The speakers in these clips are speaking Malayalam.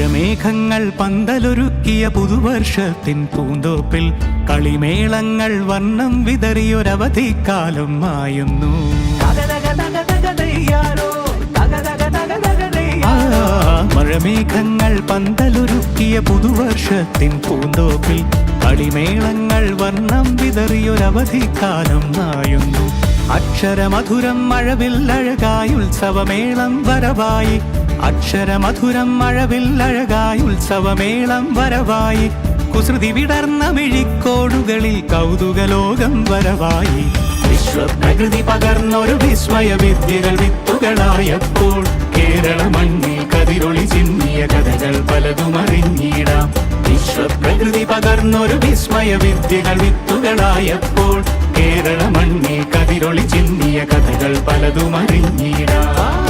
മഴമേഘങ്ങൾ പന്തലൊരുക്കിയ പുതുവർഷത്തിൻ പൂന്തോപ്പിൽ കളിമേളങ്ങൾ വർണ്ണം വിതറിയൊരവധിക്കാലം മായുന്നു. മഴമേഘങ്ങൾ പന്തലൊരുക്കിയ പുതുവർഷത്തിൻ പൂന്തോപ്പിൽ കളിമേളങ്ങൾ വർണ്ണം വിതറിയൊരവധിക്കാലം മായുന്നു. അക്ഷരമധുരം മഴവില്ലഴകായി ഉത്സവമേളം വരവായി. അക്ഷരമധുരം മഴവില്ലഴകായി ഉത്സവമേളം വരവായി. കുസൃതി വിടർന്ന മിഴിക്കോടുകളിൽ കൗതുകലോകം വരവായി. വിശ്വപ്രകൃതി പകർന്നൊരു വിസ്മയ വിദ്യകൾ വിത്തുകളായപ്പോൾ കേരള മണ്ണിൽ കതിരൊളി ചിന്നിയ കഥകൾ പലതും അറിഞ്ഞിടാം. വിശ്വപ്രകൃതി പകർന്നൊരു വിസ്മയ വിദ്യകൾ വിത്തുകളായപ്പോൾ കേരള മണ്ണിൽ കതിരൊളി ചിന്നിയ കഥകൾ പലതും അറിഞ്ഞിടാം.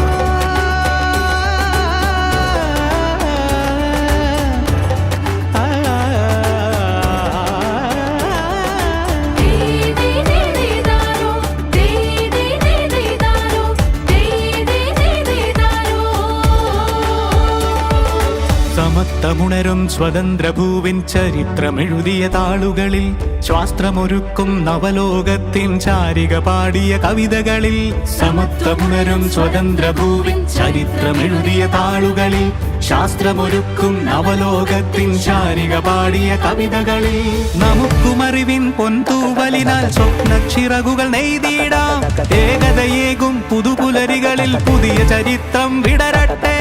സമത്വമുണരും സ്വതന്ത്രഭൂവിൻ ചരിത്രമെഴുതിയ താളുകളിൽ ശാസ്ത്രമൊരുക്കും നവലോകത്തിൻ ചാരിക പാടിയ കവിതകളിൽ. സമത്വമുണരും സ്വതന്ത്രഭൂവിൻ ചരിത്രമെഴുതിയ താളുകളിൽ ശാസ്ത്രമൊരുക്കും നവലോകത്തിൻ ചാരിക പാടിയ കവിതകളിൽ. നമുക്കുമറിവിൻ പൊൻതൂവലിനാൽ സ്വപ്നച്ചിറകുകൾ നെയ്തിടാം. ഏകതയേകും പുതുപുലരികളിൽ പുതിയ ചരിത്രം വിടരട്ടെ.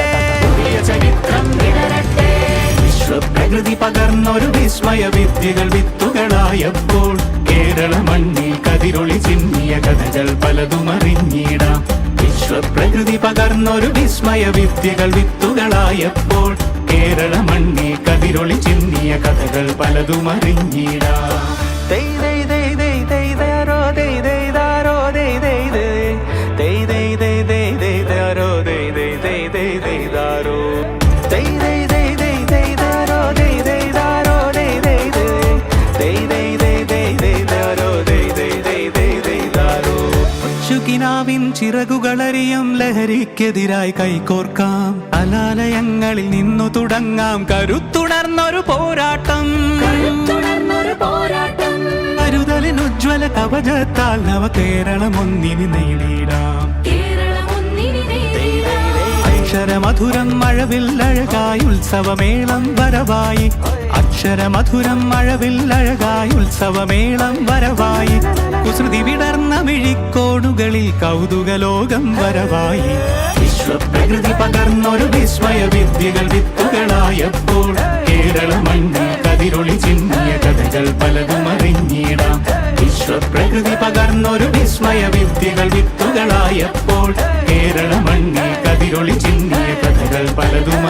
വിശ്വപ്രകൃതി പകർന്നൊരു വിസ്മയ വിദ്യകൾ വിത്തുകളായപ്പോൾ കേരള മണ്ണിൽ കതിരൊളി ചിന്നിയ കഥകൾ പലതും അറിഞ്ഞിടാം. വിശ്വപ്രകൃതി പകർന്നൊരു വിസ്മയ വിദ്യകൾ വിത്തുകളായപ്പോൾ കേരള മണ്ണിൽ കതിരൊളി ചിന്നിയ കഥകൾ പലതും അറിഞ്ഞിടാം. ിൻ ചിറകുകളറിയും ലഹരിക്കെതിരായി കൈകോർക്കാം. കലാലയങ്ങളിൽ നിന്നു തുടങ്ങാം കരുത്തുണർന്നൊരു പോരാട്ടം. കരുതലിനുജ്വല കവചത്താൽ നവകേരളം ഒന്നിനി നേടിടാം. അക്ഷരമധുരം മഴവില്ലഴകായി ഉത്സവമേളം വരവായി. അക്ഷരമധുരം മഴവില്ലഴകായി ഉത്സവമേളം വരവായി. കുസൃതി വിടർന്ന മിഴിക്കോടുകളിൽ കൗതുകലോകം വരവായി. വിശ്വപ്രകൃതി പകർന്നൊരു വിസ്മയ വിദ്യകൾ വിത്തുകളായപ്പോൾ കേരള മണ്ണിൽ കതിരൊളി ചിന്നിയ കഥകൾ പലതും അറിഞ്ഞിടാം. വിശ്വപ്രകൃതി പകർന്നൊരു വിസ്മയ വിദ്യകൾ വിത്തുകളായപ്പോൾ കേരള മണ്ണിൽ കതിരൊളി ചിന്നിയ കഥകൾ പലതും